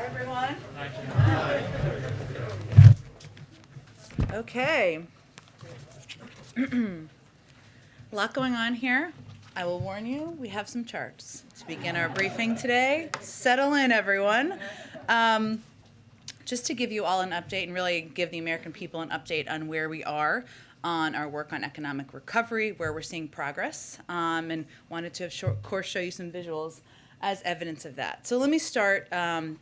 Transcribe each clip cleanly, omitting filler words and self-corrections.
Hi, everyone. Okay. A lot going on here. I will warn you, we have some charts. To begin our briefing today, settle in, everyone. Just to give you all an update and really give the American people an update on where we are on our work on economic recovery, where we're seeing progress, and wanted to, of course, show you some visuals as evidence of that. So let me start.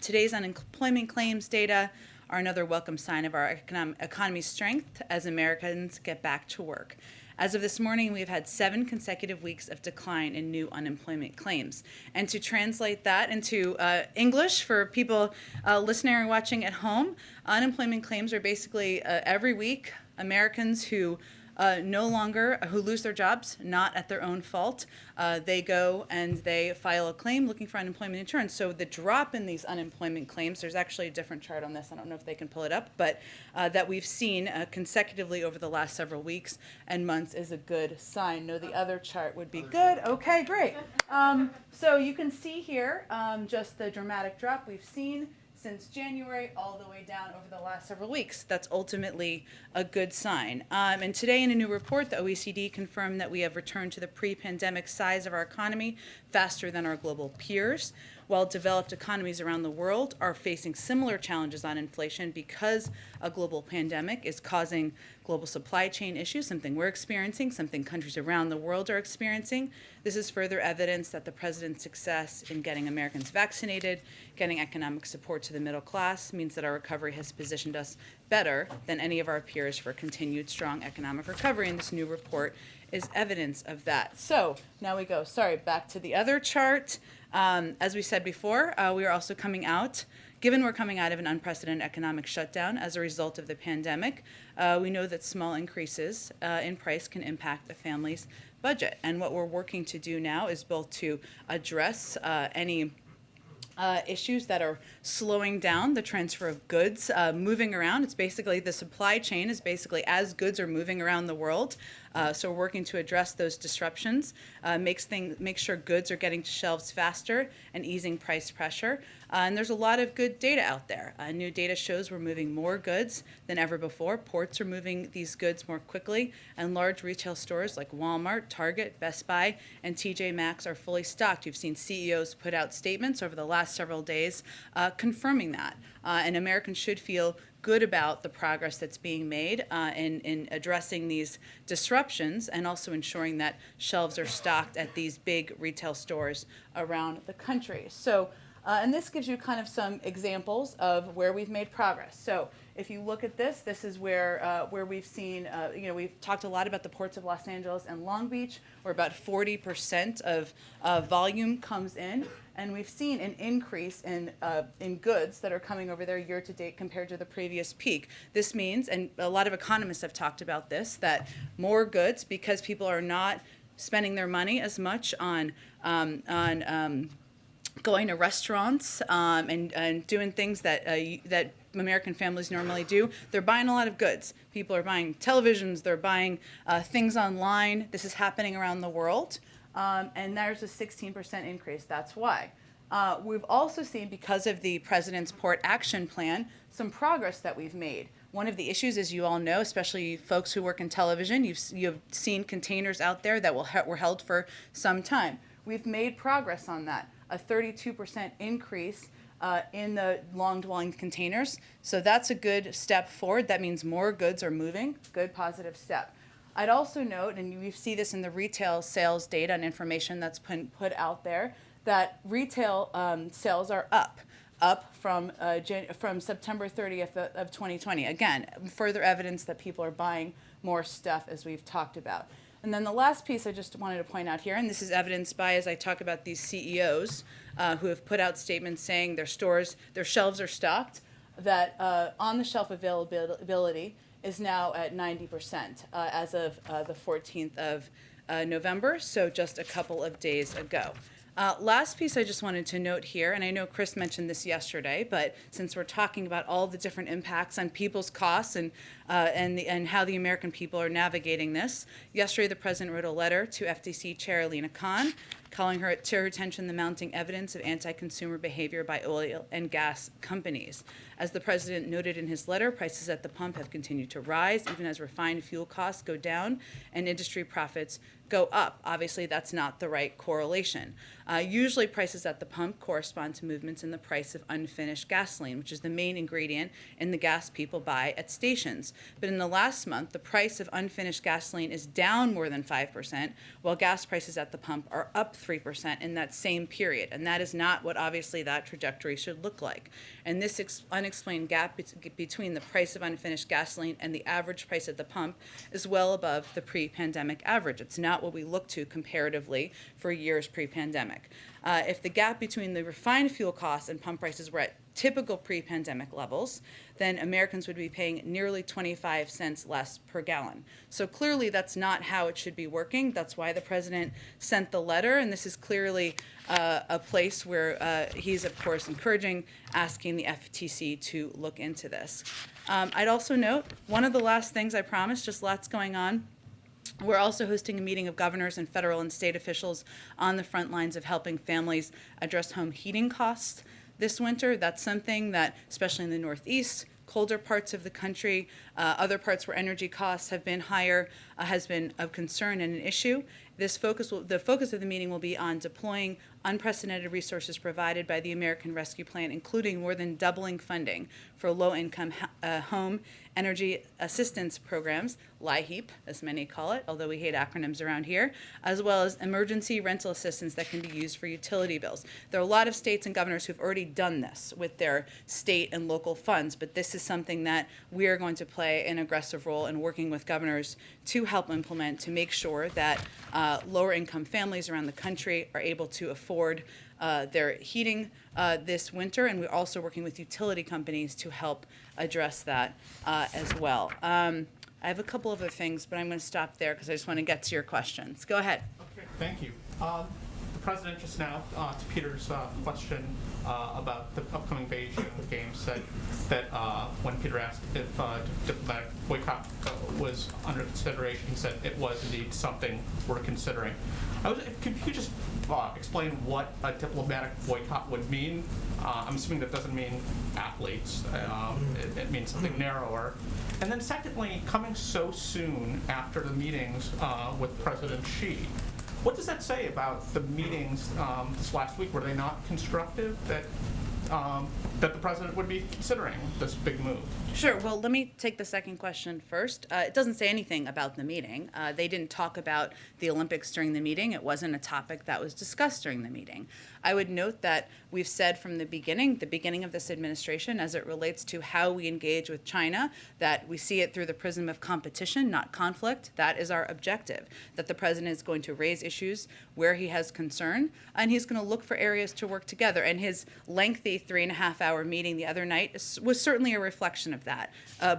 Today's unemployment claims data are another welcome sign of our economy's strength as Americans get back to work. As of this morning, we've had 7 consecutive weeks of decline in new unemployment claims. And to translate that into English for people listening or watching at home, unemployment claims are basically every week Americans who who lose their jobs, not at their own fault. They go and they file a claim looking for unemployment insurance. So the drop in these unemployment claims, there's actually a different chart on this, I don't know if they can pull it up, but that we've seen consecutively over the last several weeks and months is a good sign. No, the other chart would be good. Okay, great. So you can see here just the dramatic drop we've seen since January all the way down over the last several weeks. That's ultimately a good sign. And today in a new report, the OECD confirmed that we have returned to the pre-pandemic size of our economy faster than our global peers, while developed economies around the world are facing similar challenges on inflation because a global pandemic is causing global supply chain issues, something we're experiencing, something countries around the world are experiencing. This is further evidence that the president's success in getting Americans vaccinated, getting economic support to the middle class, means that our recovery has positioned us better than any of our peers for continued strong economic recovery, and this new report is evidence of that. So now we go, back to the other chart. As we said before, we are also coming out, given we're coming out of an unprecedented economic shutdown as a result of the pandemic, we know that small increases in price can impact a family's budget. And what we're working to do now is both to address any issues that are slowing down the transfer of goods moving around. It's basically the supply chain is basically as goods are moving around the world. So we're working to address those disruptions, make sure goods are getting to shelves faster and easing price pressure. And there's a lot of good data out there. New data shows we're moving more goods than ever before. Ports are moving these goods more quickly, and large retail stores like Walmart, Target, Best Buy, and TJ Maxx are fully stocked. You've seen CEOs put out statements over the last several days confirming that. And Americans should feel good about the progress that's being made in addressing these disruptions and also ensuring that shelves are stocked at these big retail stores around the country. So, and this gives you kind of some examples of where we've made progress. So if you look at this, this is where we've seen, we've talked a lot about the ports of Los Angeles and Long Beach, where about 40% of volume comes in. And we've seen an increase in goods that are coming over there year to date compared to the previous peak. This means, and a lot of economists have talked about this, that more goods, because people are not spending their money as much on going to restaurants and doing things that that American families normally do. They're buying a lot of goods. People are buying televisions. They're buying things online. This is happening around the world. And there's a 16% increase. That's why. We've also seen, because of the President's Port Action Plan, some progress that we've made. One of the issues, as you all know, especially folks who work in television, you've seen containers out there that were held for some time. We've made progress on that. A 32% increase in the long-dwelling containers. So that's a good step forward. That means more goods are moving. Good positive step. I'd also note, and we see this in the retail sales data and information that's put out there, that retail sales are up from September 30th of 2020. Again, further evidence that people are buying more stuff, as we've talked about. And then the last piece I just wanted to point out here, and this is evidenced by, as I talk about these CEOs who have put out statements saying their shelves are stocked, that on-the-shelf availability is now at 90% as of the 14th of November, so just a couple of days ago. Last piece I just wanted to note here, and I know Chris mentioned this yesterday, but since we're talking about all the different impacts on people's costs and how the American people are navigating this, yesterday the president wrote a letter to FTC Chair Alina Khan, calling her to her attention the mounting evidence of anti-consumer behavior by oil and gas companies. As the president noted in his letter, prices at the pump have continued to rise, even as refined fuel costs go down and industry profits go up. Obviously, that's not the right correlation. Usually, prices at the pump correspond to movements in the price of unfinished gasoline, which is the main ingredient in the gas people buy at stations. But in the last month, the price of unfinished gasoline is down more than 5%, while gas prices at the pump are up 3% in that same period. And that is not what obviously that trajectory should look like. And this unexplained gap between the price of unfinished gasoline and the average price at the pump is well above the pre-pandemic average. It's not what we look to comparatively for years pre-pandemic. If the gap between the refined fuel costs and pump prices were at typical pre-pandemic levels, then Americans would be paying nearly 25 cents less per gallon. So clearly that's not how it should be working. That's why the president sent the letter, and this is clearly a place where he's, of course, asking the FTC to look into this. I'd also note, one of the last things I promised, just lots going on, we're also hosting a meeting of governors and federal and state officials on the front lines of helping families address home heating costs this winter. That's something that, especially in the Northeast, colder parts of the country, other parts where energy costs have been higher, has been of concern and an issue. The focus of the meeting will be on deploying unprecedented resources provided by the American Rescue Plan, including more than doubling funding for low-income home energy assistance programs, LIHEAP, as many call it, although we hate acronyms around here, as well as emergency rental assistance that can be used for utility bills. There are a lot of states and governors who've already done this with their state and local funds, but this is something that we are going to play an aggressive role in working with governors to help implement, to make sure that lower income families around the country are able to afford their heating this winter, and we're also working with utility companies to help address that as well. I have a couple other things, but I'm going to stop there because I just want to get to your questions. Go ahead. Okay, thank you. The president just now, to Peter's question about the upcoming Beijing Games, said that when Peter asked if diplomatic boycott was under consideration, he said it was indeed something we're considering. Could you just explain what a diplomatic boycott would mean? I'm assuming that doesn't mean athletes. It means something narrower. And then secondly, coming so soon after the meetings with President Xi, what does that say about the meetings this last week? Were they not constructive, that the president would be considering this big move? Sure. Well, let me take the second question first. It doesn't say anything about the meeting. They didn't talk about the Olympics during the meeting. It wasn't a topic that was discussed during the meeting. I would note that we've said from the beginning of this administration, as it relates to how we engage with China, that we see it through the prism of competition, not conflict. That is our objective, that the president is going to raise issues where he has concern, and he's going to look for areas to work together. And his lengthy 3.5-hour meeting the other night was certainly a reflection of that.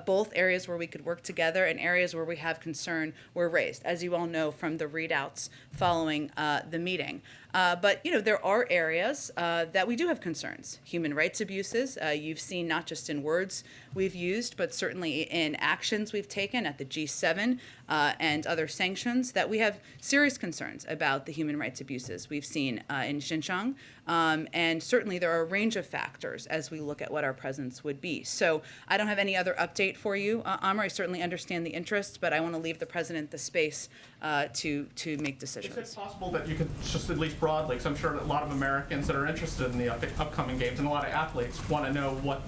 Both areas where we could work together and areas where we have concern were raised, as you all know from the readouts following the meeting. But, there are areas that we do have concerns. Human rights abuses, you've seen not just in words we've used, but certainly in actions we've taken at the G7 and other sanctions, that we have serious concerns about the human rights abuses we've seen in Xinjiang. And certainly there are a range of factors as we look at what our presence would be. So I don't have any other update for you, Amr. I certainly understand the interest, but I want to leave the president the space to make decisions. Is it possible that you could just at least broadly, because I'm sure a lot of Americans that are interested in the upcoming games and a lot of athletes want to know what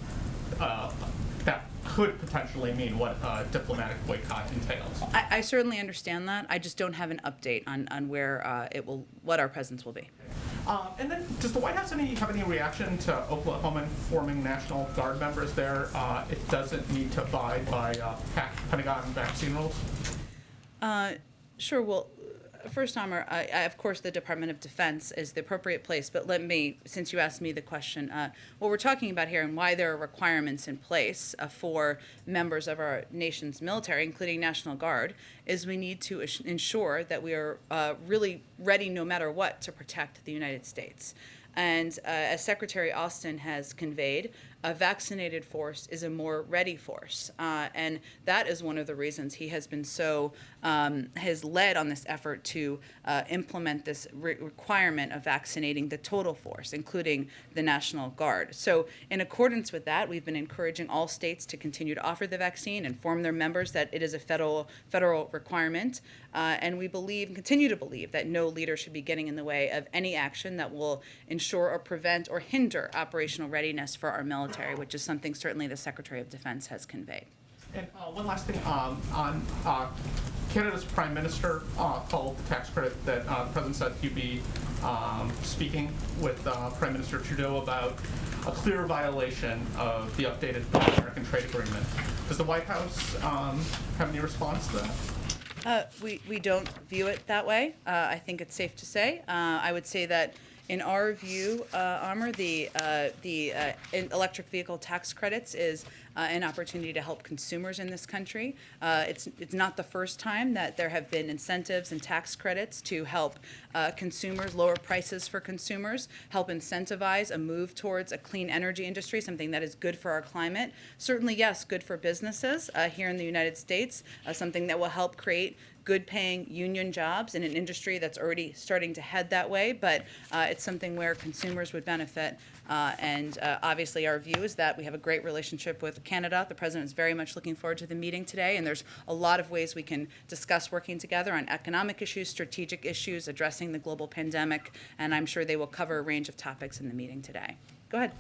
that could potentially mean, what diplomatic boycott entails? I certainly understand that. I just don't have an update on where what our presence will be. And then, does the White House have any reaction to Oklahoma forming National Guard members there? It doesn't need to abide by Pentagon vaccine rules? Sure. Well, First, Amr, of course, the Department of Defense is the appropriate place, but let me, since you asked me the question, what we're talking about here and why there are requirements in place for members of our nation's military, including National Guard, is we need to ensure that we are really ready no matter what to protect the United States. And as Secretary Austin has conveyed, a vaccinated force is a more ready force. And that is one of the reasons he has been so, has led on this effort to implement this requirement of vaccinating the total force, including the National Guard. So in accordance with that, we've been encouraging all states to continue to offer the vaccine, inform their members that it is a federal requirement. And we believe, continue to believe, that no leader should be getting in the way of any action that will ensure or prevent or hinder operational readiness for our military, which is something certainly the Secretary of Defense has conveyed. And one last thing on Canada's Prime Minister called the tax credit that the President said he'd be speaking with Prime Minister Trudeau about a clear violation of the updated American trade agreement. Does the White House have any response to that? We don't view it that way. I think it's safe to say. I would say that in our view, Amr, the electric vehicle tax credits is an opportunity to help consumers in this country. It's not the first time that there have been incentives and tax credits to help consumers, lower prices for consumers, help incentivize a move towards a clean energy industry, something that is good for our climate. Certainly, yes, good for businesses here in the United States, something that will help create good-paying union jobs in an industry that's already starting to head that way, but it's something where consumers would benefit. And obviously our view is that we have a great relationship with Canada. The President is very much looking forward to the meeting today, and there's a lot of ways we can discuss working together on economic issues, strategic issues, addressing the global pandemic, and I'm sure they will cover a range of topics in the meeting today. Go ahead.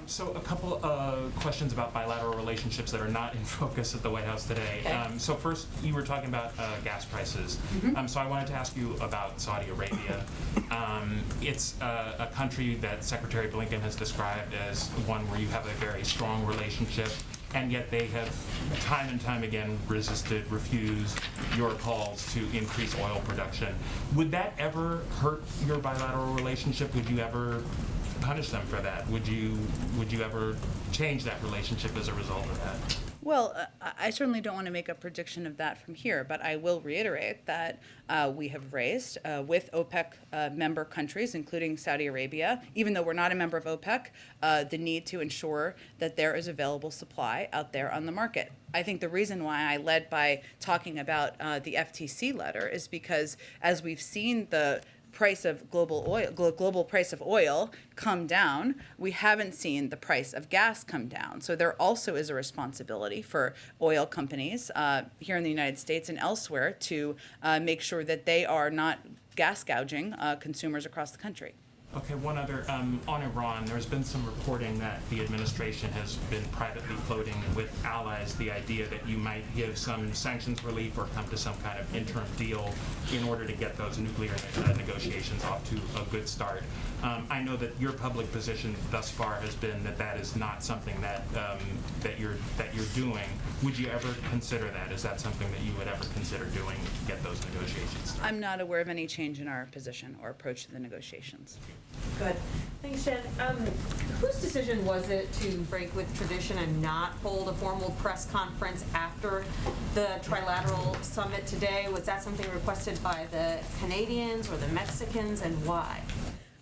So a couple of questions about bilateral relationships that are not in focus at the White House today. Okay. So first, you were talking about gas prices. So I wanted to ask you about Saudi Arabia. It's a country that Secretary Blinken has described as one where you have a very strong relationship, and yet they have time and time again refused your calls to increase oil production. Would that ever hurt your bilateral relationship? Would you ever punish them for that? Would you ever change that relationship as a result of that? Well, I certainly don't want to make a prediction of that from here, but I will reiterate that we have raised with OPEC member countries, including Saudi Arabia, even though we're not a member of OPEC, the need to ensure that there is available supply out there on the market. I think the reason why I led by talking about the FTC letter is because as we've seen the price of global price of oil come down, we haven't seen the price of gas come down. So there also is a responsibility for oil companies here in the United States and elsewhere to make sure that they are not gas gouging consumers across the country. Okay, one other, on Iran, there's been some reporting that the administration has been privately floating with allies the idea that you might give some sanctions relief or come to some kind of interim deal in order to get those nuclear negotiations off to a good start. I know that your public position thus far has been that that is not something that that you're doing. Would you ever consider that? Is that something that you would ever consider doing to get those negotiations started? I'm not aware of any change in our position or approach to the negotiations. Good. Thanks, Jen. Whose decision was it to break with tradition and not hold a formal press conference after the trilateral summit today? Was that something requested by the Canadians or the Mexicans, and why?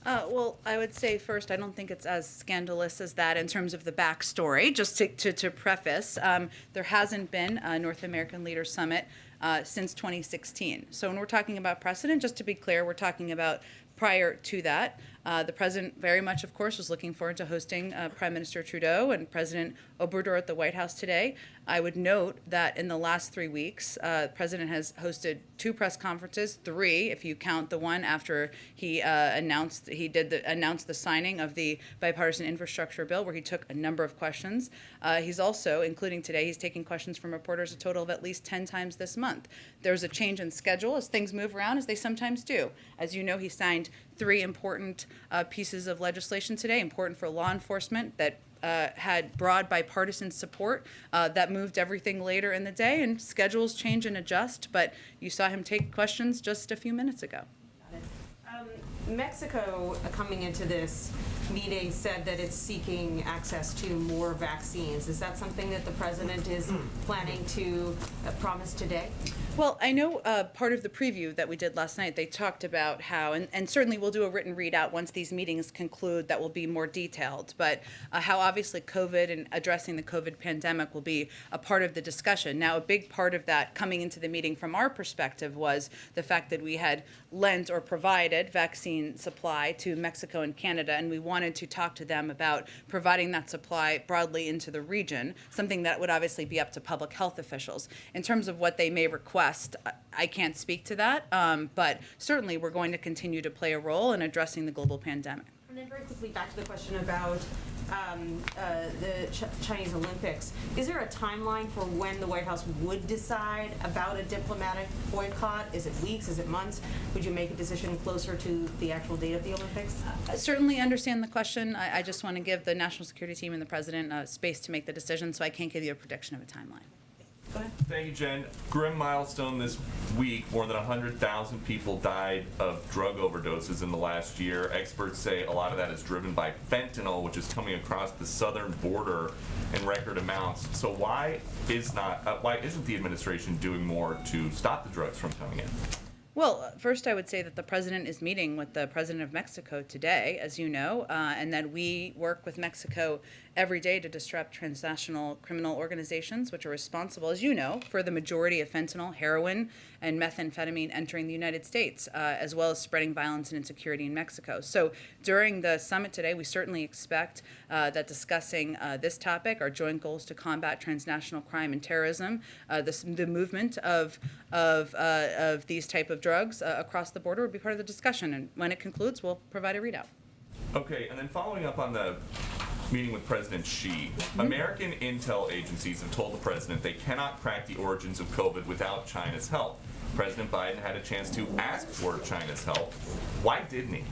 Well, I would say first, I don't think it's as scandalous as that in terms of the backstory. Just to preface, there hasn't been a North American Leaders Summit since 2016. So when we're talking about precedent, just to be clear, we're talking about prior to that. The president very much, of course, was looking forward to hosting Prime Minister Trudeau and President Obrador at the White House today. I would note that in the last 3 weeks, the president has hosted 2 press conferences, 3 if you count the one after he announced the signing of the bipartisan infrastructure bill, where he took a number of questions. He's also, including today, he's taking questions from reporters a total of at least 10 times this month. There's a change in schedule as things move around, as they sometimes do. As you know, he signed 3 important pieces of legislation today, important for law enforcement, that had broad bipartisan support that moved everything later in the day, and schedules change and adjust, but you saw him take questions just a few minutes ago. Mexico, coming into this meeting, said that it's seeking access to more vaccines. Is that something that the president is planning to promise today? Well, I know part of the preview that we did last night, they talked about how, and certainly we'll do a written readout once these meetings conclude that will be more detailed, but how obviously COVID and addressing the COVID pandemic will be a part of the discussion. Now, a big part of that coming into the meeting from our perspective was the fact that we had lent or provided vaccine supply to Mexico and Canada, and we wanted to talk to them about providing that supply broadly into the region, something that would obviously be up to public health officials. In terms of what they may request, I can't speak to that, but certainly we're going to continue to play a role in addressing the global pandemic. And then very quickly back to the question about the Chinese Olympics. Is there a timeline for when the White House would decide about a diplomatic boycott? Is it weeks? Is it months? Would you make a decision closer to the actual date of the Olympics? I certainly understand the question. I just want to give the national security team and the president space to make the decision, so I can't give you a prediction of a timeline. Go ahead. Thank you, Jen. Grim milestone this week. More than 100,000 people died of drug overdoses in the last year. Experts say a lot of that is driven by fentanyl, which is coming across the southern border in record amounts. So why isn't the administration doing more to stop the drugs from coming in? Well, first I would say that the president is meeting with the president of Mexico today, as you know, and that we work with Mexico every day to disrupt transnational criminal organizations, which are responsible, as you know, for the majority of fentanyl, heroin, and methamphetamine entering the United States, as well as spreading violence and insecurity in Mexico. So during the summit today, we certainly expect that discussing this topic, our joint goals to combat transnational crime and terrorism, the movement of these type of drugs across the border would be part of the discussion. And when it concludes, we'll provide a readout. Okay, and then following up on the meeting with President Xi, American intel agencies have told the president they cannot crack the origins of COVID without China's help. President Biden had a chance to ask for China's help. Why didn't he?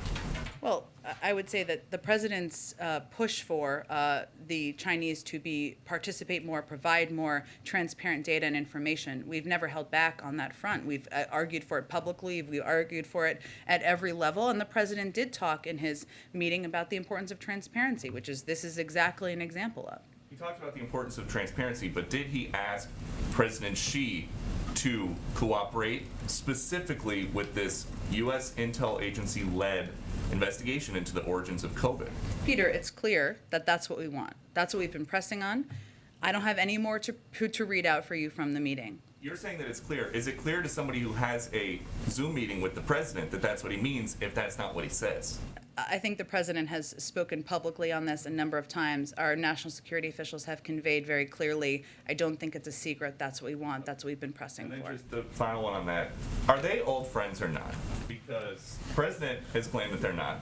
Well, I would say that the president's push for the Chinese to participate more, provide more transparent data and information, we've never held back on that front. We've argued for it publicly, we've argued for it at every level, and the president did talk in his meeting about the importance of transparency, this is exactly an example of. He talked about the importance of transparency, but did he ask President Xi to cooperate specifically with this U.S. intel agency-led investigation into the origins of COVID? Peter, it's clear that that's what we want. That's what we've been pressing on. I don't have any more to read out for you from the meeting. You're saying that it's clear. Is it clear to somebody who has a Zoom meeting with the president that that's what he means if that's not what he says? I think the president has spoken publicly on this a number of times. Our national security officials have conveyed very clearly, I don't think it's a secret. That's what we want. That's what we've been pressing for. And then just the final one on that. Are they old friends or not? Because the president has claimed that they're not.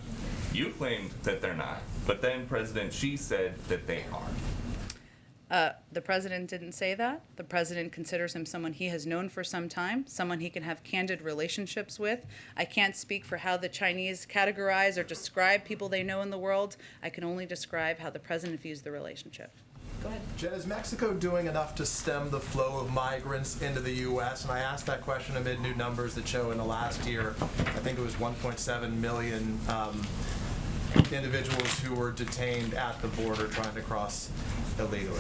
You claimed that they're not. But then President Xi said that they are. The president didn't say that. The president considers him someone he has known for some time, someone he can have candid relationships with. I can't speak for how the Chinese categorize or describe people they know in the world. I can only describe how the president views the relationship. Go ahead. Jen, is Mexico doing enough to stem the flow of migrants into the U.S.? And I asked that question amid new numbers that show in the last year, I think it was 1.7 million individuals who were detained at the border trying to cross illegally.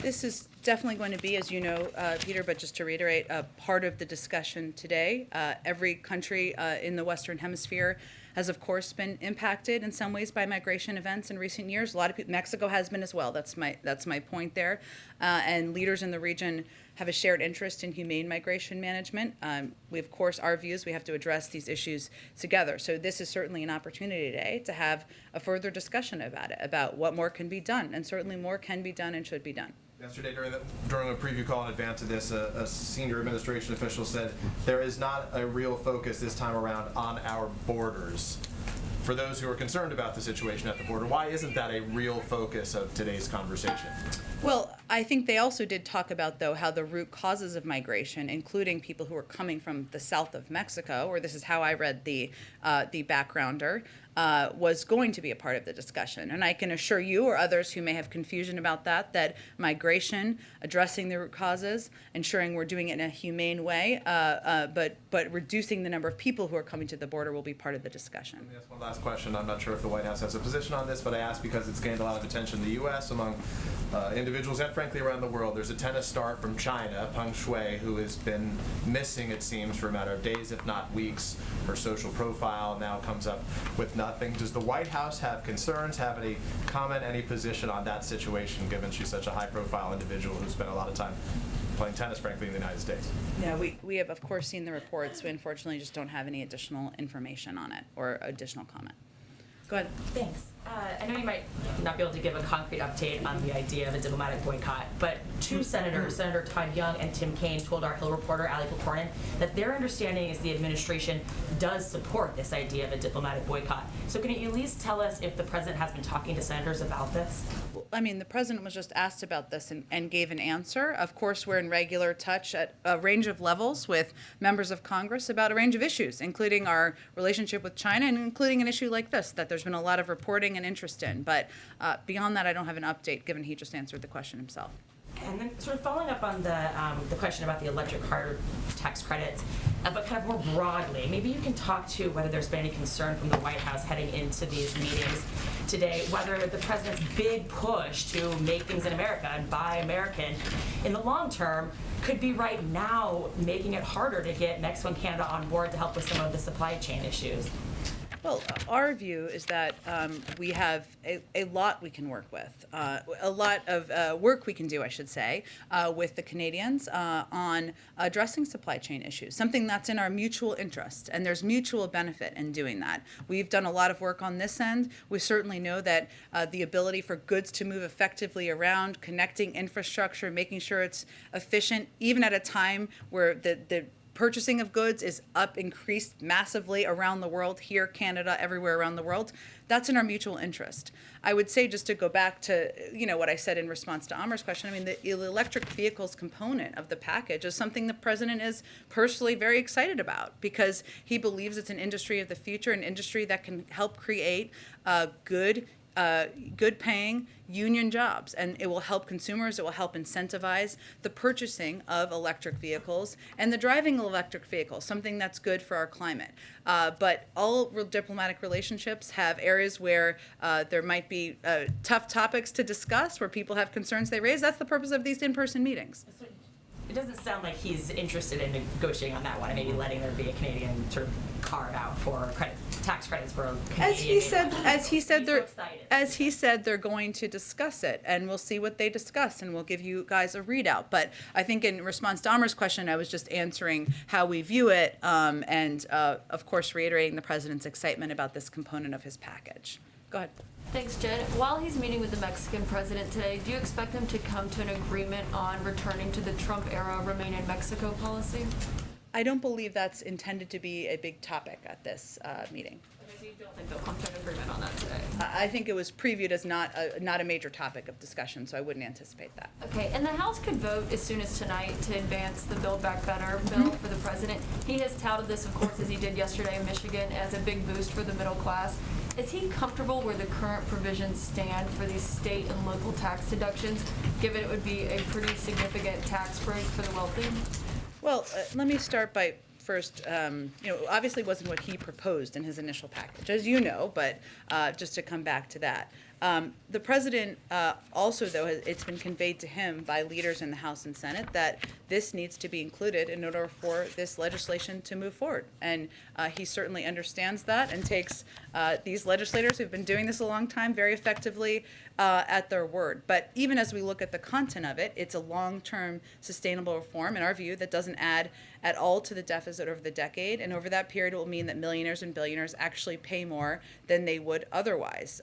This is definitely going to be, as you know, Peter, but just to reiterate, a part of the discussion today. Every country in the Western Hemisphere has, of course, been impacted in some ways by migration events in recent years. A lot of people, Mexico has been as well. That's my point there. And leaders in the region have a shared interest in humane migration management. We, of course, our views, we have to address these issues together. So this is certainly an opportunity today to have a further discussion about it, about what more can be done. And certainly more can be done and should be done. Yesterday, during a preview call in advance of this, a senior administration official said there is not a real focus this time around on our borders. For those who are concerned about the situation at the border, why isn't that a real focus of today's conversation? Well, I think they also did talk about, though, how the root causes of migration, including people who are coming from the south of Mexico, or this is how I read the backgrounder, was going to be a part of the discussion. And I can assure you or others who may have confusion about that migration, addressing the root causes, ensuring we're doing it in a humane way, but reducing the number of people who are coming to the border will be part of the discussion. Let me ask one last question. I'm not sure if the White House has a position on this, but I ask because it's gained a lot of attention in the U.S. among individuals and frankly around the world. There's a tennis star from China, Peng Shuai, who has been missing, it seems, for a matter of days, if not weeks. Her social profile now comes up with nothing. Does the White House have concerns, have any comment, any position on that situation, given she's such a high-profile individual who spent a lot of time playing tennis, frankly, in the United States? Yeah, we have, of course, seen the reports. We unfortunately just don't have any additional information on it or additional comment. Go ahead. Thanks. I know you might not be able to give a concrete update on the idea of a diplomatic boycott, but two senators, Senator Todd Young and Tim Kaine, told our Hill reporter, Ali Pokornin, that their understanding is the administration does support this idea of a diplomatic boycott. So can you at least tell us if the president has been talking to senators about this? I mean, the president was just asked about this and gave an answer. Of course, we're in regular touch at a range of levels with members of Congress about a range of issues, including our relationship with China and including an issue like this, that there's been a lot of reporting and interest in. But beyond that, I don't have an update, given he just answered the question himself. And then sort of following up on the question about the electric car tax credits, but kind of more broadly, maybe you can talk to whether there's been any concern from the White House heading into these meetings today, whether the president's big push to make things in America and buy American in the long term could be right now making it harder to get Mexico and Canada on board to help with some of the supply chain issues. Well, our view is that we have a lot we can work with, a lot of work we can do, I should say, with the Canadians on addressing supply chain issues, something that's in our mutual interest, and there's mutual benefit in doing that. We've done a lot of work on this end. We certainly know that the ability for goods to move effectively around, connecting infrastructure, making sure it's efficient, even at a time where the purchasing of goods is increased massively around the world, here, Canada, everywhere around the world. That's in our mutual interest. I would say, just to go back to what I said in response to Amar's question, I mean, the electric vehicles component of the package is something the president is personally very excited about, because he believes it's an industry of the future, an industry that can help create good paying union jobs, and it will help consumers, it will help incentivize the purchasing of electric vehicles and the driving of electric vehicles, something that's good for our climate. But all diplomatic relationships have areas where there might be tough topics to discuss, where people have concerns they raise. That's the purpose of these in-person meetings. It doesn't sound like he's interested in negotiating on that one and maybe letting there be a Canadian sort of carve out for tax credits for Canadian. As he said, they're going to discuss it, and we'll see what they discuss, and we'll give you guys a readout. But I think in response to Amar's question, I was just answering how we view it, and of course reiterating the president's excitement about this component of his package. Go ahead. Thanks, Jen. While he's meeting with the Mexican president today, do you expect them to come to an agreement on returning to the Trump-era Remain in Mexico policy? I don't believe that's intended to be a big topic at this meeting. Okay, so you don't think they'll come to an agreement on that today? I think it was previewed as not a major topic of discussion, so I wouldn't anticipate that. Okay, and the House could vote as soon as tonight to advance the Build Back Better bill for the president. He has touted this, of course, as he did yesterday in Michigan, as a big boost for the middle class. Is he comfortable where the current provisions stand for these state and local tax deductions, given it would be a pretty significant tax break for the wealthy? Well, let me start by first, obviously wasn't what he proposed in his initial package, as you know, but just to come back to that. The president also, though, it's been conveyed to him by leaders in the House and Senate that this needs to be included in order for this legislation to move forward. And he certainly understands that and takes these legislators who've been doing this a long time very effectively at their word. But even as we look at the content of it, it's a long-term sustainable reform, in our view, that doesn't add at all to the deficit over the decade. And over that period, it will mean that millionaires and billionaires actually pay more than they would otherwise.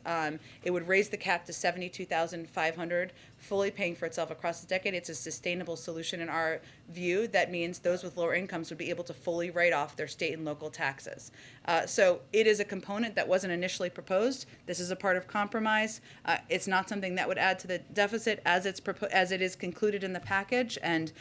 It would raise the cap to $72,500, fully paying for itself across the decade. It's a sustainable solution in our view. That means those with lower incomes would be able to fully write off their state and local taxes. So it is a component that wasn't initially proposed. This is a part of compromise. It's not something that would add to the deficit as it is concluded in the package, and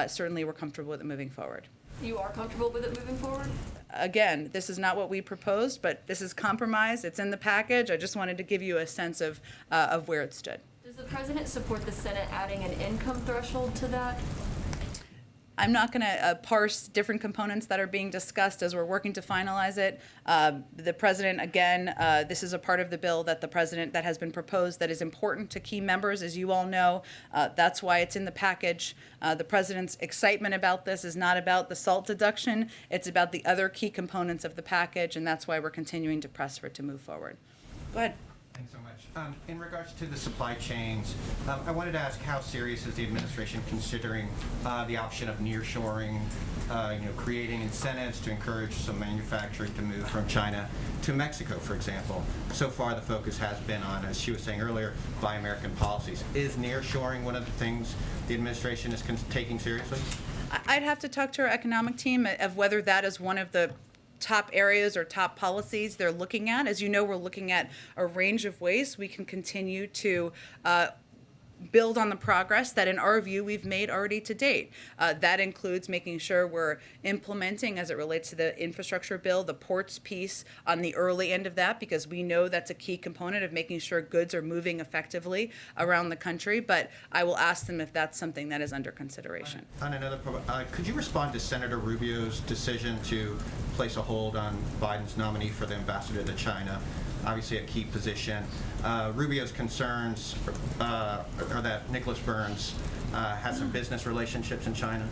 certainly we're comfortable with it moving forward. You are comfortable with it moving forward? Again, this is not what we proposed, but this is compromise. It's in the package. I just wanted to give you a sense of where it stood. Does the president support the Senate adding an income threshold to that? I'm not going to parse different components that are being discussed as we're working to finalize it. The president, again, this is a part of the bill that that has been proposed that is important to key members, as you all know. That's why it's in the package. The president's excitement about this is not about the SALT deduction. It's about the other key components of the package, and that's why we're continuing to press for it to move forward. Go ahead. Thanks so much. In regards to the supply chains, I wanted to ask how serious is the administration considering the option of nearshoring, creating incentives to encourage some manufacturing to move from China to Mexico, for example. So far, the focus has been on, as she was saying earlier, Buy American policies. Is nearshoring one of the things the administration is taking seriously? I'd have to talk to our economic team of whether that is one of the top areas or top policies they're looking at. As you know, we're looking at a range of ways we can continue to build on the progress that, in our view, we've made already to date. That includes making sure we're implementing, as it relates to the infrastructure bill, the ports piece on the early end of that, because we know that's a key component of making sure goods are moving effectively around the country. But I will ask them if that's something that is under consideration. On another, could you respond to Senator Rubio's decision to place a hold on Biden's nominee for the ambassador to China? Obviously a key position. Rubio's concerns are that Nicholas Burns has some business relationships in China.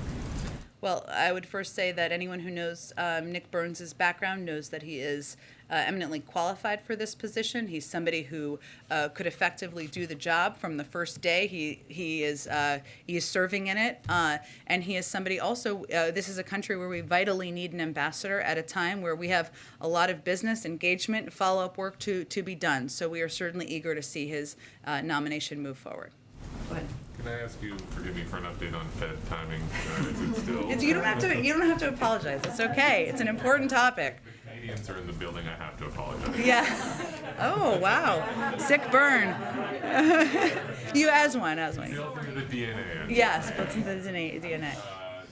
Well, I would first say that anyone who knows Nick Burns' background knows that he is eminently qualified for this position. He's somebody who could effectively do the job from the first day he is serving in it, and he is somebody also. This is a country where we vitally need an ambassador at a time where we have a lot of business engagement and follow-up work to be done. So we are certainly eager to see his nomination move forward. Go ahead. Can I ask you, forgive me for an update on Fed timing? Is it still? You don't have to apologize. It's okay. It's an important topic. The Canadians are in the building. I have to apologize. Yeah. Oh, wow. Sick burn. You as one. Built into the DNA. Yes, built into the DNA.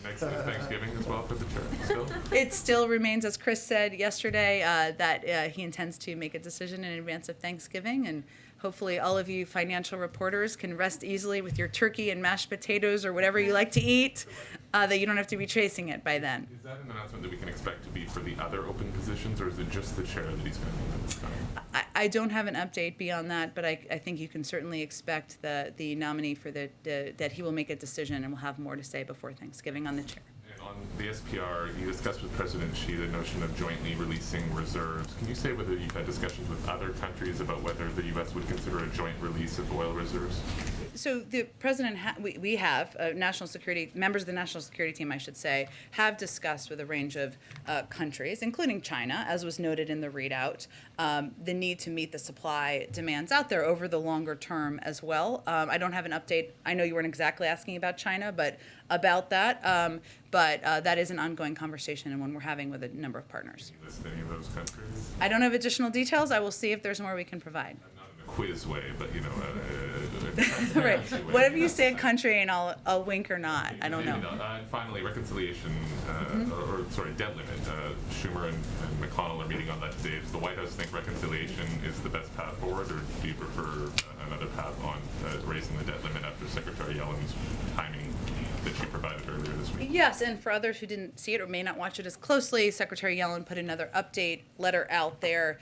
Next is Thanksgiving as well for the church. Still. It still remains, as Chris said yesterday, that he intends to make a decision in advance of Thanksgiving, and hopefully all of you financial reporters can rest easily with your turkey and mashed potatoes or whatever you like to eat, that you don't have to be chasing it by then. Is that an announcement that we can expect to be for the other open positions, or is it just the chair that he's going to name at this time? I don't have an update beyond that, but I think you can certainly expect the nominee for that he will make a decision and will have more to say before Thanksgiving on the chair. On the SPR, you discussed with President Xi the notion of jointly releasing reserves. Can you say whether you've had discussions with other countries about whether the U.S. would consider a joint release of oil reserves? So the president, we have national security members of the national security team, I should say, have discussed with a range of countries, including China, as was noted in the readout, the need to meet the supply demands out there over the longer term as well. I don't have an update. I know you weren't exactly asking about China, but about that. But that is an ongoing conversation and one we're having with a number of partners. Can you list any of those countries? I don't have additional details. I will see if there's more we can provide. Not in a quiz way, but Right. Whatever you say a country and I'll wink or not. I don't know. And finally, reconciliation, debt limit. Schumer and McConnell are meeting on that today. Does the White House think reconciliation is the best path forward, or do you prefer another path on raising the debt limit after Secretary Yellen's timing that she provided earlier this week? Yes, and for others who didn't see it or may not watch it as closely, Secretary Yellen put another update letter out there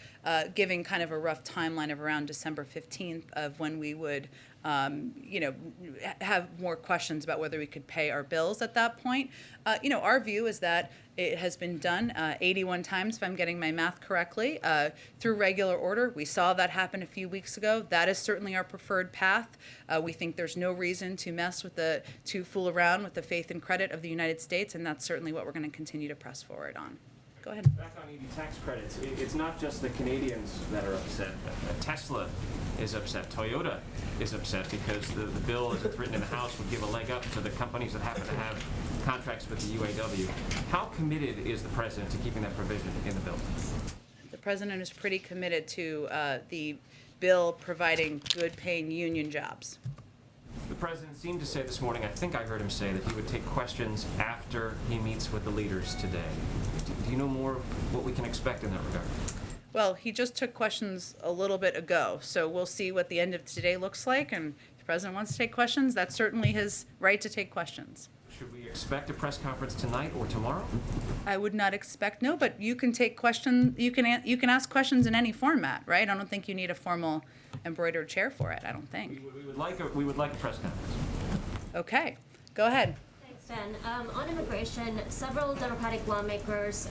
giving kind of a rough timeline of around December 15th of when we would have more questions about whether we could pay our bills at that point. Our view is that it has been done 81 times, if I'm getting my math correctly, through regular order. We saw that happen a few weeks ago. That is certainly our preferred path. We think there's no reason to fool around with the faith and credit of the United States, and that's certainly what we're going to continue to press forward on. Go ahead. Back on EV tax credits, it's not just the Canadians that are upset. Tesla is upset. Toyota is upset because the bill, as it's written in the House, would give a leg up to the companies that happen to have contracts with the UAW. How committed is the president to keeping that provision in the bill? The president is pretty committed to the bill providing good-paying union jobs. President seemed to say this morning, I think I heard him say, that he would take questions after he meets with the leaders today. Do you know more what we can expect in that regard? Well, he just took questions a little bit ago, so we'll see what the end of today looks like, and if the president wants to take questions, that's certainly his right to take questions. Should we expect a press conference tonight or tomorrow? I would not expect, no, but you can take questions, you can ask questions in any format, right? I don't think you need a formal embroidered chair for it, I don't think. We would like a press conference. Okay, go ahead. Thanks, Jen. On immigration, several Democratic lawmakers,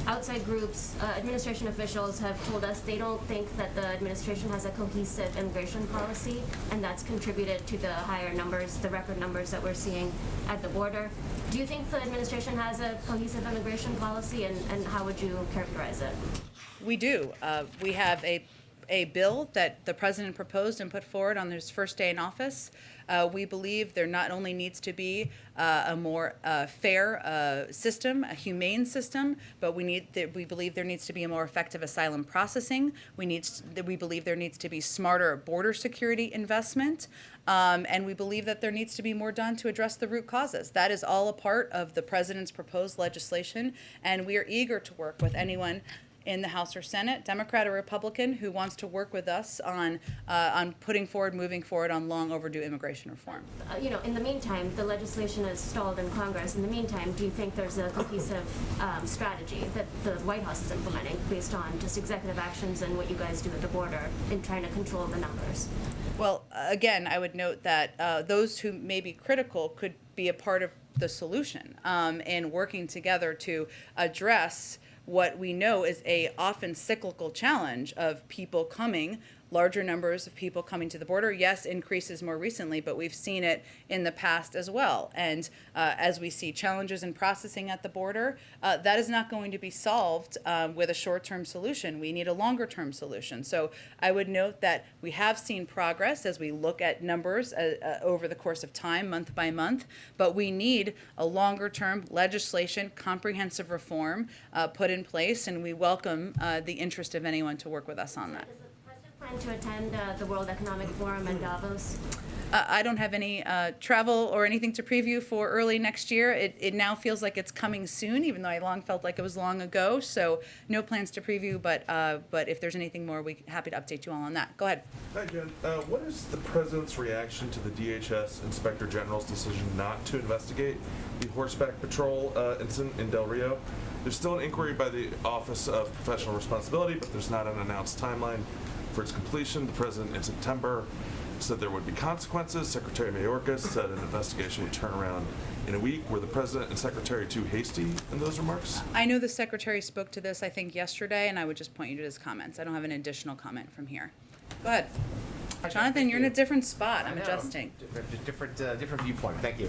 outside groups, administration officials have told us they don't think that the administration has a cohesive immigration policy, and that's contributed to the higher numbers, the record numbers that we're seeing at the border. Do you think the administration has a cohesive immigration policy, and how would you characterize it? We do. We have a bill that the president proposed and put forward on his first day in office. We believe there not only needs to be a more fair system, a humane system, but we believe there needs to be a more effective asylum processing. We believe there needs to be smarter border security investment, and we believe that there needs to be more done to address the root causes. That is all a part of the president's proposed legislation, and we are eager to work with anyone in the House or Senate, Democrat or Republican, who wants to work with us on moving forward on long overdue immigration reform. In the meantime, the legislation is stalled in Congress. In the meantime, do you think there's a cohesive strategy that the White House is implementing based on just executive actions and what you guys do at the border in trying to control the numbers? Well, again, I would note that those who may be critical could be a part of the solution in working together to address what we know is a often cyclical challenge of people coming, larger numbers of people coming to the border. Yes, increases more recently, but we've seen it in the past as well. And as we see challenges in processing at the border, that is not going to be solved with a short-term solution. We need a longer-term solution. So I would note that we have seen progress as we look at numbers over the course of time, month by month, but we need a longer-term legislation, comprehensive reform put in place, and we welcome the interest of anyone to work with us on that. Plan to attend the World Economic Forum in Davos? I don't have any travel or anything to preview for early next year. It now feels like it's coming soon, even though I long felt like it was long ago. So no plans to preview, but if there's anything more, we're happy to update you all on that. Go ahead. Hi, Jen. What is the president's reaction to the DHS Inspector General's decision not to investigate the horseback patrol incident in Del Rio? There's still an inquiry by the Office of Professional Responsibility, but there's not an announced timeline for its completion. The president in September said there would be consequences. Secretary Mayorkas said an investigation would turn around in a week. Were the president and secretary too hasty in those remarks? I know the secretary spoke to this, I think, yesterday, and I would just point you to his comments. I don't have an additional comment from here. Go ahead. Hi, Jonathan, you're in a different spot. I I'm know. adjusting. Different viewpoint. Thank you.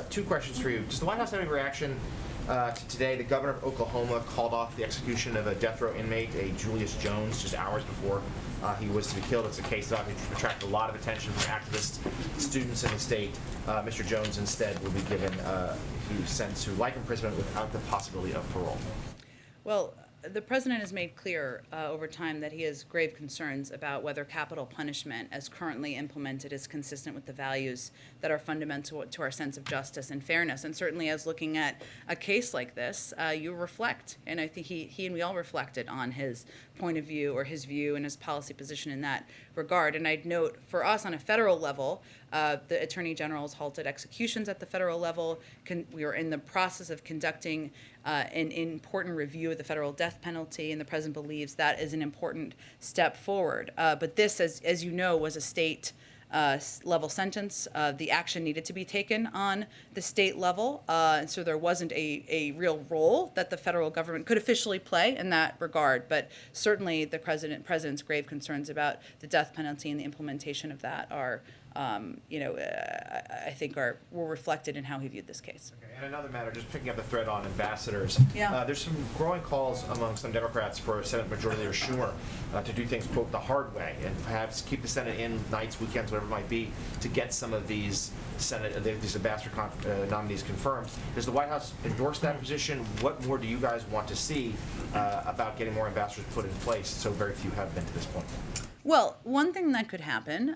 Two questions for you. Does the White House have any reaction to today? The governor of Oklahoma called off the execution of a death row inmate, a Julius Jones, just hours before he was to be killed. It's a case that attracted a lot of attention from activists, students in the state. Mr. Jones instead will be given, he was sent to life imprisonment without the possibility of parole. Well, the president has made clear over time that he has grave concerns about whether capital punishment, as currently implemented, is consistent with the values that are fundamental to our sense of justice and fairness. And certainly, as looking at a case like this, you reflect, and I think he and we all reflected on his point of view or his view and his policy position in that regard. And I'd note, for us on a federal level, the Attorney General has halted executions at the federal level. We are in the process of conducting an important review of the federal death penalty, and the president believes that is an important step forward. But this, as you know, was a state level sentence. The action needed to be taken on the state level, and so there wasn't a real role that the federal government could officially play in that regard. But certainly the president's grave concerns about the death penalty and the implementation of that are, I think were reflected in how he viewed this case. Okay. And another matter, just picking up the thread on ambassadors. Yeah. There's some growing calls among some Democrats for Senate Majority Leader Schumer to do things, quote, the hard way, and perhaps keep the Senate in nights, weekends, whatever it might be, to get some of these these ambassador nominees confirmed. Does the White House endorse that position? What more do you guys want to see about getting more ambassadors put in place, so very few have been to this point? Well, one thing that could happen,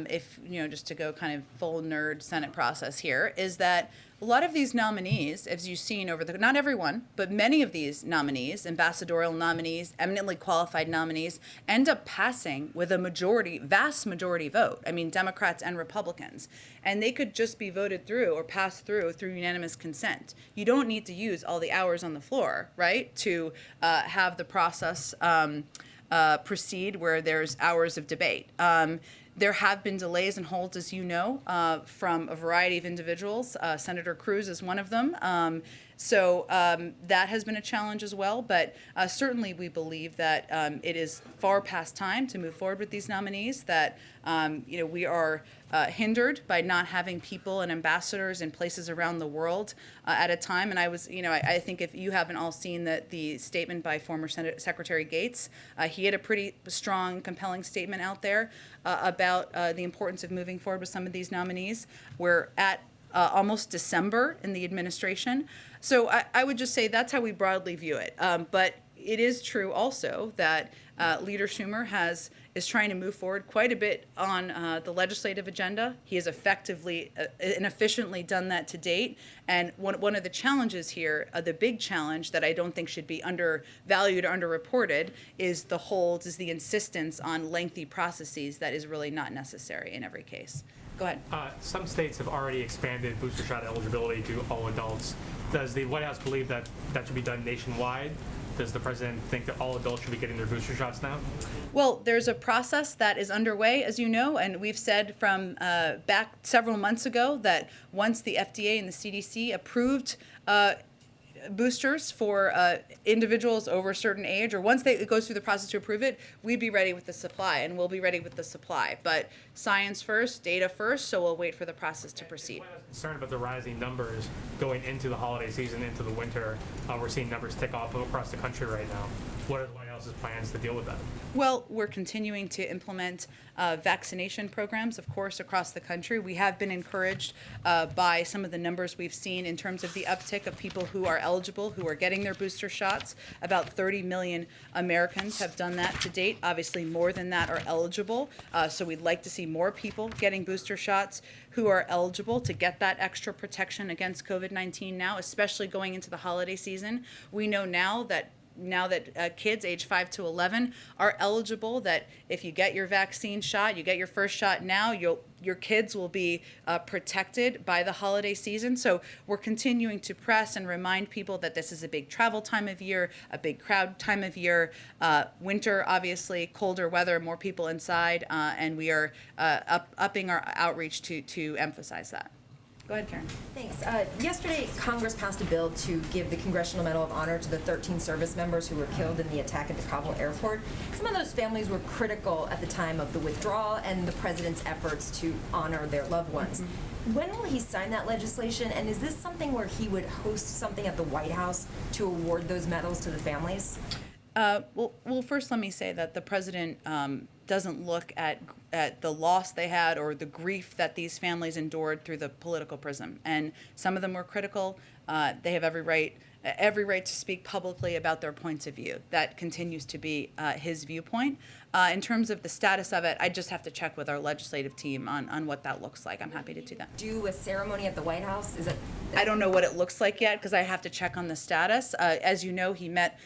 if, just to go kind of full nerd Senate process here, is that a lot of these nominees, as you've seen not everyone, but many of these nominees, ambassadorial nominees, eminently qualified nominees, end up passing with a vast majority vote. I mean, Democrats and Republicans. And they could just be voted through or passed through unanimous consent. You don't need to use all the hours on the floor, right, to have the process proceed where there's hours of debate. There have been delays and holds, as you know, from a variety of individuals. Senator Cruz is one of them. So that has been a challenge as well. But certainly we believe that it is far past time to move forward with these nominees, that we are hindered by not having people and ambassadors in places around the world at a time. And I think if you haven't all seen the statement by former Secretary Gates, he had a pretty strong, compelling statement out there about the importance of moving forward with some of these nominees. We're at almost December in the administration. So I would just say that's how we broadly view it. But it is true also that Leader Schumer is trying to move forward quite a bit on the legislative agenda. He has effectively and efficiently done that to date. And one of the challenges here, the big challenge that I don't think should be undervalued or underreported, is the insistence on lengthy processes that is really not necessary in every case. Go ahead. Some states have already expanded booster shot eligibility to all adults. Does the White House believe that should be done nationwide? Does the president think that all adults should be getting their booster shots now? Well, there's a process that is underway, as you know, and we've said from back several months ago that once the FDA and the CDC approved boosters for individuals over a certain age, or once it goes through the process to approve it, we'd be ready with the supply, and we'll be ready with the supply. But science first, data first, so we'll wait for the process to proceed. I'm concerned about the rising numbers going into the holiday season, into the winter. We're seeing numbers tick off across the country right now. What are the White House's plans to deal with that? Well, we're continuing to implement vaccination programs, of course, across the country. We have been encouraged by some of the numbers we've seen in terms of the uptick of people who are eligible, who are getting their booster shots. About 30 million Americans have done that to date. Obviously, more than that are eligible. So we'd like to see more people getting booster shots who are eligible to get that extra protection against COVID-19 now, especially going into the holiday season. We know now that kids age 5 to 11 are eligible, that if you get your vaccine shot, you get your first shot now, your kids will be protected by the holiday season. So we're continuing to press and remind people that this is a big travel time of year, a big crowd time of year. Winter, obviously, colder weather, more people inside, and we are upping our outreach to emphasize that. Go ahead, Karen. Thanks. Yesterday, Congress passed a bill to give the Congressional Medal of Honor to the 13 service members who were killed in the attack at the Kabul airport. Some of those families were critical at the time of the withdrawal and the president's efforts to honor their loved ones. Mm-hmm. When will he sign that legislation, and is this something where he would host something at the White House to award those medals to the families? Well, first let me say that the president doesn't look at the loss they had or the grief that these families endured through the political prism. And some of them were critical. They have every right to speak publicly about their points of view. That continues to be his viewpoint. In terms of the status of it, I just have to check with our legislative team on what that looks like. I'm happy to do that. Do a ceremony at the White House? Is it? I don't know what it looks like yet because I have to check on the status. As you know, he met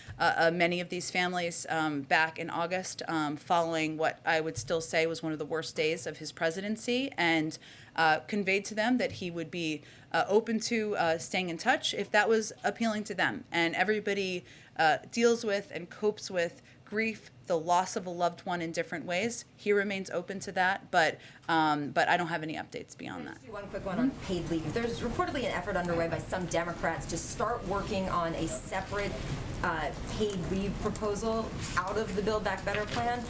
many of these families back in August following what I would still say was one of the worst days of his presidency, and conveyed to them that he would be open to staying in touch if that was appealing to them. And everybody deals with and copes with grief, the loss of a loved one in different ways. He remains open to that, but I don't have any updates beyond that. Just do one quick one on paid leave. There's reportedly an effort underway by some Democrats to start working on a separate paid leave proposal out of the Build Back Better plan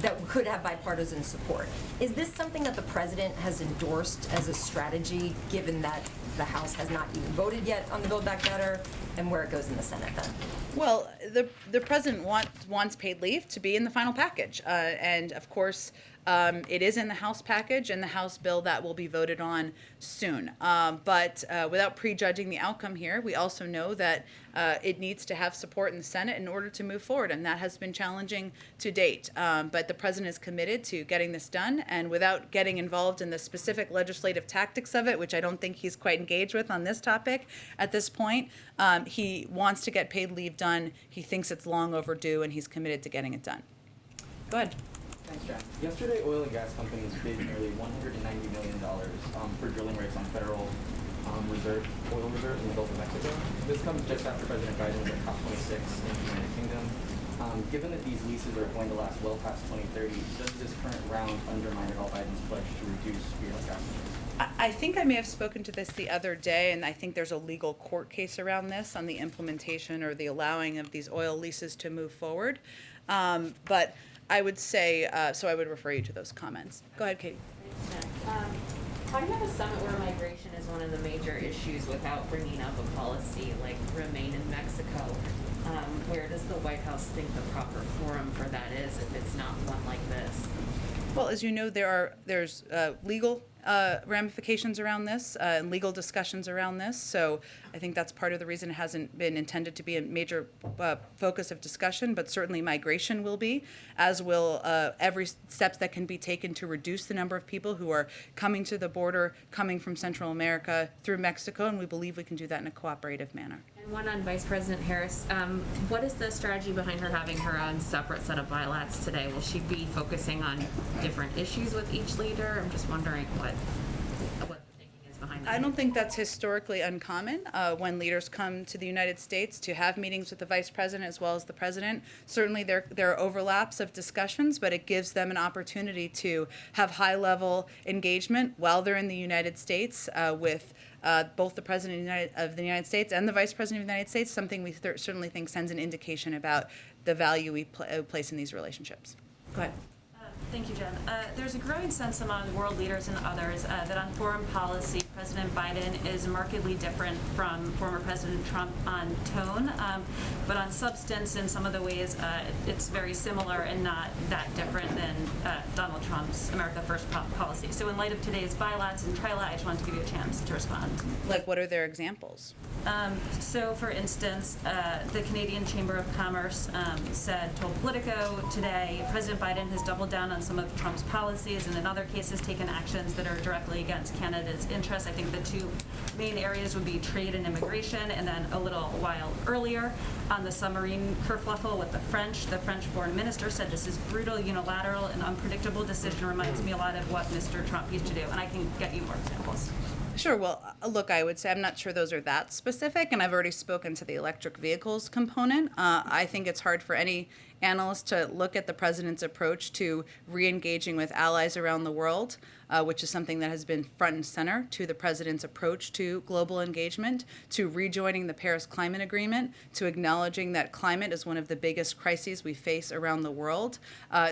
that could have bipartisan support. Is this something that the president has endorsed as a strategy, given that the House has not even voted yet on the Build Back Better, and where it goes in the Senate then? Well, the president wants paid leave to be in the final package, and of course, It is in the House package and the House bill that will be voted on soon. But without prejudging the outcome here, we also know that it needs to have support in the Senate in order to move forward, and that has been challenging to date. But the president is committed to getting this done, and without getting involved in the specific legislative tactics of it, which I don't think he's quite engaged with on this topic at this point, he wants to get paid leave done. He thinks it's long overdue, and he's committed to getting it done. Go ahead. Thanks, John. Yesterday, oil and gas companies bid nearly $190 million for drilling rigs on federal oil reserves in the Gulf of Mexico. This comes just after President Biden was at COP26 in the United Kingdom. Given that these leases are going to last well past 2030, does this current round undermine at all Biden's pledge to reduce greenhouse gas emissions? I think I may have spoken to this the other day, and I think there's a legal court case around this on the implementation or the allowing of these oil leases to move forward. But I would say, so I would refer you to those comments. Go ahead, Katie. How do you have a summit where migration is one of the major issues without bringing up a policy like Remain in Mexico? Where does the White House think the proper forum for that is if it's not one like this? Well, as you know, there's legal ramifications around this and legal discussions around this. So I think that's part of the reason it hasn't been intended to be a major focus of discussion, but certainly migration will be, as will every steps that can be taken to reduce the number of people who are coming to the border, coming from Central America through Mexico, and we believe we can do that in a cooperative manner. And one on Vice President Harris. What is the strategy behind her having her own separate set of bilats today? Will she be focusing on different issues with each leader? I'm just wondering what the thinking is behind that. I don't think that's historically uncommon when leaders come to the United States to have meetings with the vice president as well as the president. Certainly there are overlaps of discussions, but it gives them an opportunity to have high-level engagement while they're in the United States with both the President of the United States and the Vice President of the United States, something we certainly think sends an indication about the value we place in these relationships. Go ahead. Thank you, Jen. There's a growing sense among world leaders and others that on foreign policy, President Biden is markedly different from former President Trump on tone, but on substance, in some of the ways, it's very similar and not that different than Donald Trump's America First policy. So in light of today's bilats and trilats, I just wanted to give you a chance to respond. Like, what are their examples? So, for instance, the Canadian Chamber of Commerce told Politico today, President Biden has doubled down on some of Trump's policies and in other cases taken actions that are directly against Canada's interests. I think the two main areas would be trade and immigration, and then a little while earlier on the submarine kerfuffle with the French foreign minister said this is brutal, unilateral, and unpredictable decision reminds me a lot of what Mr. Trump used to do, and I can get you more examples. Sure. Well, look, I would say I'm not sure those are that specific, and I've already spoken to the electric vehicles component. I think it's hard for any analyst to look at the president's approach to re-engaging with allies around the world, which is something that has been front and center to the president's approach to global engagement, to rejoining the Paris Climate Agreement, to acknowledging that climate is one of the biggest crises we face around the world,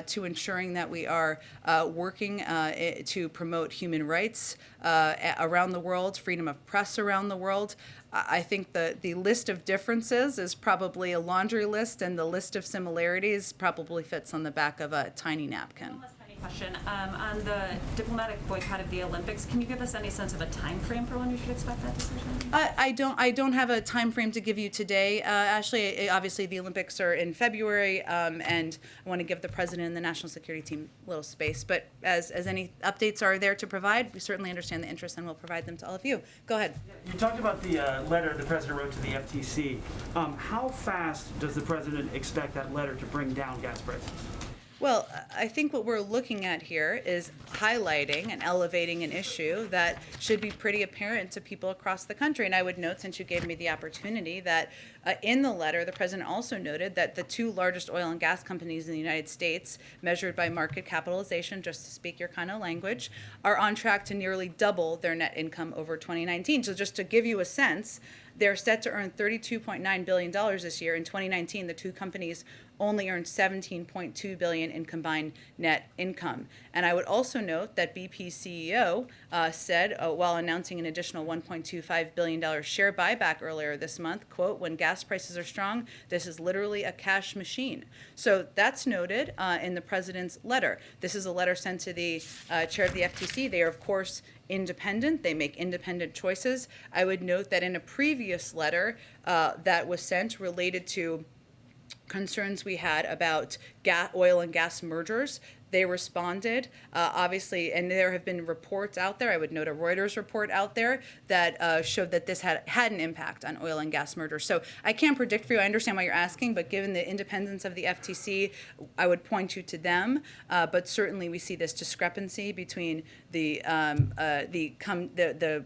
to ensuring that we are working to promote human rights around the world, freedom of press around the world. I think the list of differences is probably a laundry list, and the list of similarities probably fits on the back of a tiny napkin. One last tiny question. On the diplomatic boycott of the Olympics, can you give us any sense of a time frame for when we should expect that decision? I don't have a time frame to give you today. Ashley, obviously the Olympics are in February, and I want to give the president and the national security team a little space. But as any updates are there to provide, we certainly understand the interest and we'll provide them to all of you. Go ahead. You talked about the letter the president wrote to the FTC. How fast does the president expect that letter to bring down gas prices? Well, I think what we're looking at here is highlighting and elevating an issue that should be pretty apparent to people across the country. And I would note, since you gave me the opportunity, that in the letter, the president also noted that the two largest oil and gas companies in the United States, measured by market capitalization, just to speak your kind of language, are on track to nearly double their net income over 2019. So just to give you a sense, they're set to earn $32.9 billion this year. In 2019, the two companies only earned $17.2 billion in combined net income. And I would also note that BP CEO said, while announcing an additional $1.25 billion share buyback earlier this month, quote, "When gas prices are strong, this is literally a cash machine." So that's noted in the president's letter. This is a letter sent to the chair of the FTC. They are, of course, independent. They make independent choices. I would note that in a previous letter that was sent related to concerns we had about oil and gas mergers, they responded, obviously, and there have been reports out there, I would note a Reuters report out there that showed that this had an impact on oil and gas mergers. So I can't predict for you, I understand why you're asking, but given the independence of the FTC, I would point you to them. But certainly we see this discrepancy between the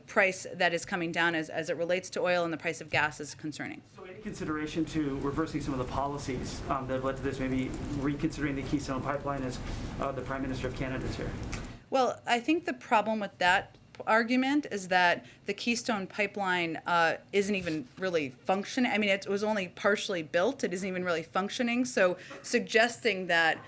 price that is coming down as it relates to oil and the price of gas is concerning. So any consideration to reversing some of the policies that have led to this, maybe reconsidering the Keystone Pipeline as the Prime Minister of Canada is here? Well, I think the problem with that argument is that the Keystone Pipeline isn't even really functioning. I mean, it was only partially built. It isn't even really functioning. So suggesting that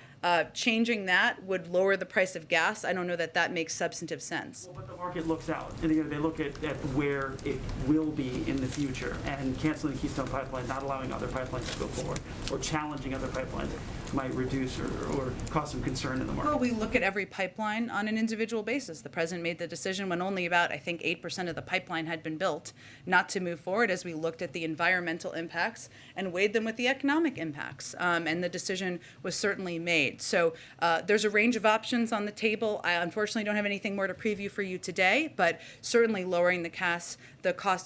changing that would lower the price of gas, I don't know that that makes substantive sense. Well, but the market looks out, and they look at where it will be in the future, and canceling the Keystone Pipeline, not allowing other pipelines to go forward, or challenging other pipelines might reduce or cause some concern in the market. Well, we look at every pipeline on an individual basis. The president made the decision when only about, I think, 8% of the pipeline had been built not to move forward as we looked at the environmental impacts and weighed them with the economic impacts. And the decision was certainly made. So there's a range of options on the table. I unfortunately don't have anything more to preview for you today, but certainly lowering the cost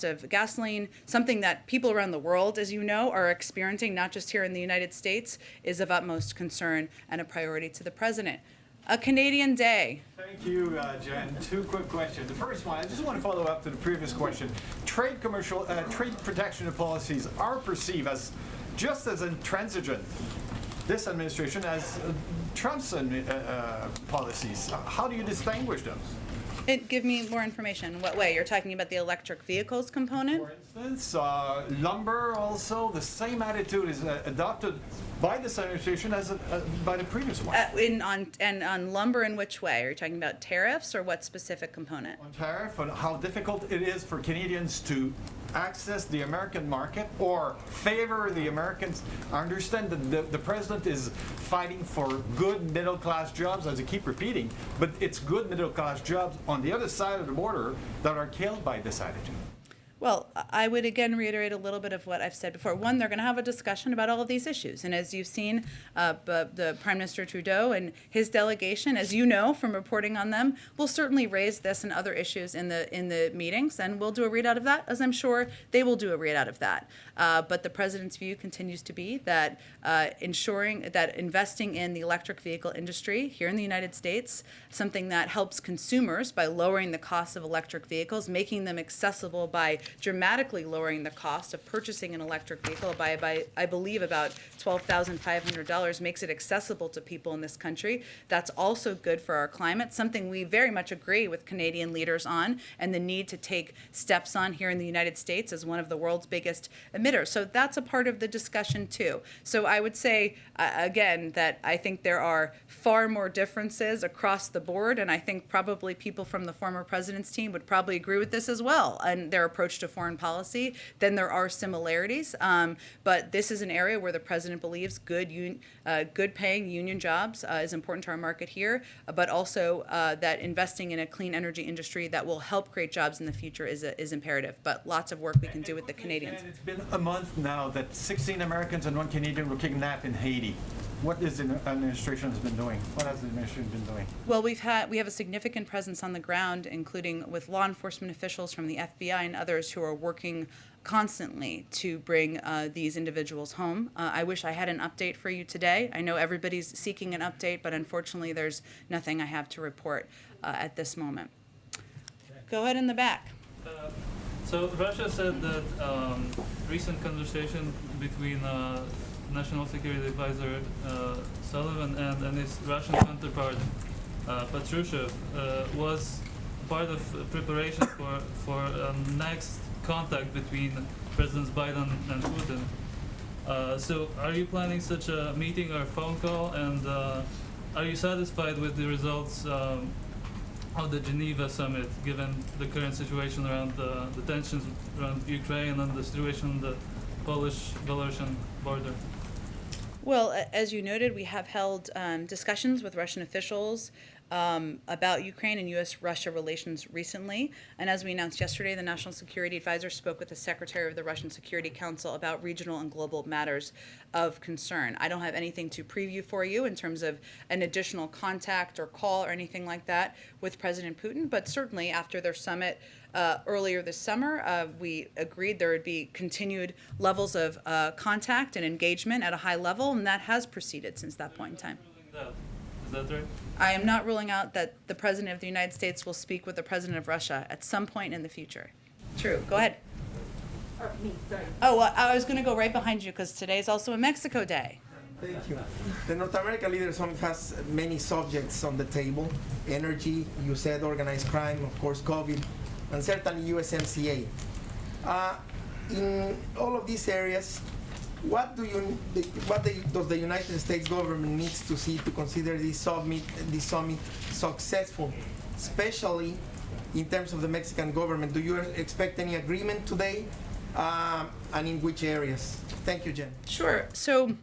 of gasoline, something that people around the world, as you know, are experiencing, not just here in the United States, is of utmost concern and a priority to the president. A Canadian day. Thank you, Jen. Two quick questions. The first one, I just want to follow up to the previous question. Trade protection policies are perceived as just as intransigent, this administration, as Trump's policies. How do you distinguish them? Give me more information. In what way? You're talking about the electric vehicles component? For instance, lumber also, the same attitude is adopted by this administration as by the previous one. On lumber, in which way? Are you talking about tariffs or what specific component? On tariff, and how difficult it is for Canadians to access the American market or favor the Americans. I understand that the president is fighting for good middle-class jobs, as I keep repeating, but it's good middle-class jobs on the other side of the border that are killed by this attitude. Well, I would again reiterate a little bit of what I've said before. One, they're going to have a discussion about all of these issues. And as you've seen, the Prime Minister Trudeau and his delegation, as you know from reporting on them, will certainly raise this and other issues in the meetings. And we'll do a readout of that, as I'm sure they will do a readout of that. But the President's view continues to be that ensuring that investing in the electric vehicle industry here in the United States, something that helps consumers by lowering the cost of electric vehicles, making them accessible by dramatically lowering the cost of purchasing an electric vehicle by I believe about $12,500, makes it accessible to people in this country. That's also good for our climate, something we very much agree with Canadian leaders on, and the need to take steps on here in the United States as one of the world's biggest emitters. So that's a part of the discussion too. So I would say, again, that I think there are far more differences across the board, and I think probably people from the former president's team would probably agree with this as well, and their approach to foreign policy. Then there are similarities, but this is an area where the president believes good paying union jobs is important to our market here, but also that investing in a clean energy industry that will help create jobs in the future is imperative. But lots of work we can do with the Canadians. And it's been a month now that 16 Americans and 1 Canadian were kidnapped in Haiti. What is the administration has been doing? What has the administration been doing? Well, we have a significant presence on the ground, including with law enforcement officials from the FBI and others who are working constantly to bring these individuals home. I wish I had an update for you today. I know everybody's seeking an update, but unfortunately there's nothing I have to report at this moment. Go ahead in the back. So Russia said that recent conversation between National Security Advisor Sullivan and his Russian counterpart Patrushev was part of preparation for next contact between Presidents Biden and Putin. So are you planning such a meeting or phone call, and are you satisfied with the results of the Geneva summit, given the current situation around the tensions around Ukraine and the situation on the Polish-Belarusian border? Well, as you noted, we have held discussions with Russian officials about Ukraine and U.S.-Russia relations recently. And as we announced yesterday, the National Security Advisor spoke with the Secretary of the Russian Security Council about regional and global matters of concern. I don't have anything to preview for you in terms of an additional contact or call or anything like that with President Putin, but certainly after their summit earlier this summer, we agreed there would be continued levels of contact and engagement at a high level, and that has proceeded since that point in time. Is that right? I am not ruling out that the President of the United States will speak with the President of Russia at some point in the future. True. Go ahead. Me, sorry. Oh, well, I was going to go right behind you because today is also a Mexico Day. Thank you. The North American Leaders Summit has many subjects on the table: energy, you said organized crime, of course, COVID, and certainly USMCA. In all of these areas, what does the United States government needs to see to consider this summit successful, especially in terms of the Mexican government? Do you expect any agreement today, and in which areas? Thank you, Jen. Sure. So,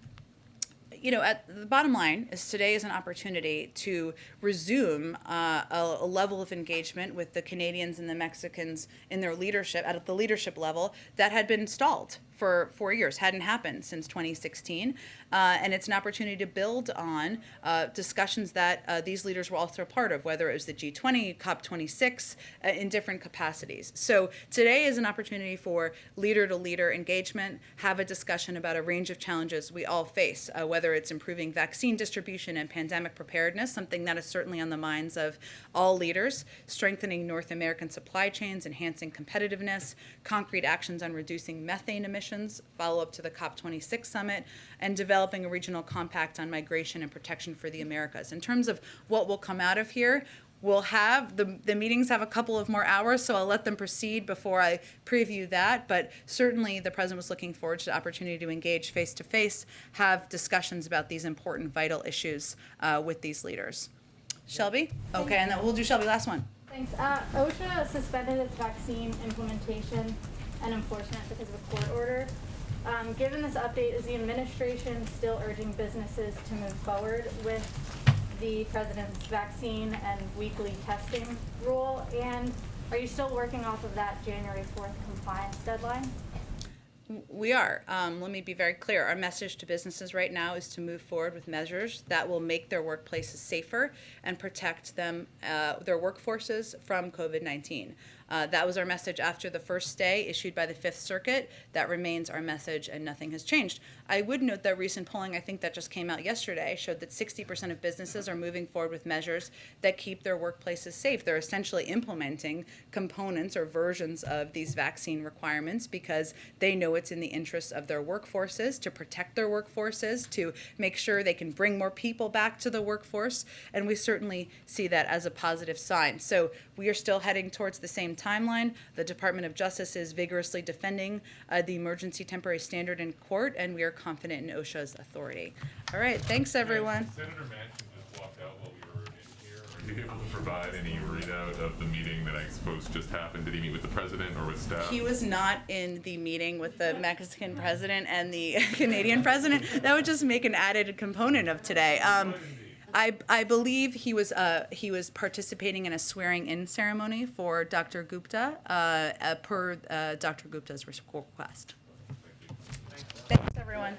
you know, at the bottom line is today is an opportunity to resume a level of engagement with the Canadians and the Mexicans in their leadership, at the leadership level, that had been stalled for 4 years, hadn't happened since 2016. And it's an opportunity to build on discussions that these leaders were also a part of, whether it was the G20, COP26, in different capacities. So today is an opportunity for leader-to-leader engagement, have a discussion about a range of challenges we all face, whether it's improving vaccine distribution and pandemic preparedness, something that is certainly on the minds of all leaders, strengthening North American supply chains, enhancing competitiveness, concrete actions on reducing methane emissions, follow up to the COP26 summit, and developing a regional compact on migration and protection for the Americas. In terms of what will come out of here, we'll have, the meetings have a couple of more hours, so I'll let them proceed before I preview that, but certainly the President was looking forward to the opportunity to engage face-to-face, have discussions about these important, vital issues with these leaders. Shelby? Okay, and then we'll do Shelby, last one. Thanks. OSHA suspended its vaccine implementation and enforcement because of a court order. Given this update, is the administration still urging businesses to move forward with the president's vaccine and weekly testing rule? And are you still working off of that January 4th compliance deadline? We are. Let me be very clear. Our message to businesses right now is to move forward with measures that will make their workplaces safer and protect them, their workforces from COVID-19. That was our message after the first stay issued by the Fifth Circuit. That remains our message, and nothing has changed. I would note that recent polling, I think that just came out yesterday, showed that 60% of businesses are moving forward with measures that keep their workplaces safe. They're essentially implementing components or versions of these vaccine requirements because they know it's in the interest of their workforces, to protect their workforces, to make sure they can bring more people back to the workforce, and we certainly see that as a positive sign. So we are still heading towards the same timeline. The Department of Justice is vigorously defending the emergency temporary standard in court, and we are confident in OSHA's authority. All right, thanks everyone. Senator Manchin just walked out while we were in here. Are you able to provide any readout of the meeting that I suppose just happened? Did he meet with the president or with staff? He was not in the meeting with the Mexican president and the Canadian president. That would just make an added component of today. I believe he was participating in a swearing-in ceremony for Dr. Gupta per Dr. Gupta's request. Thanks, everyone.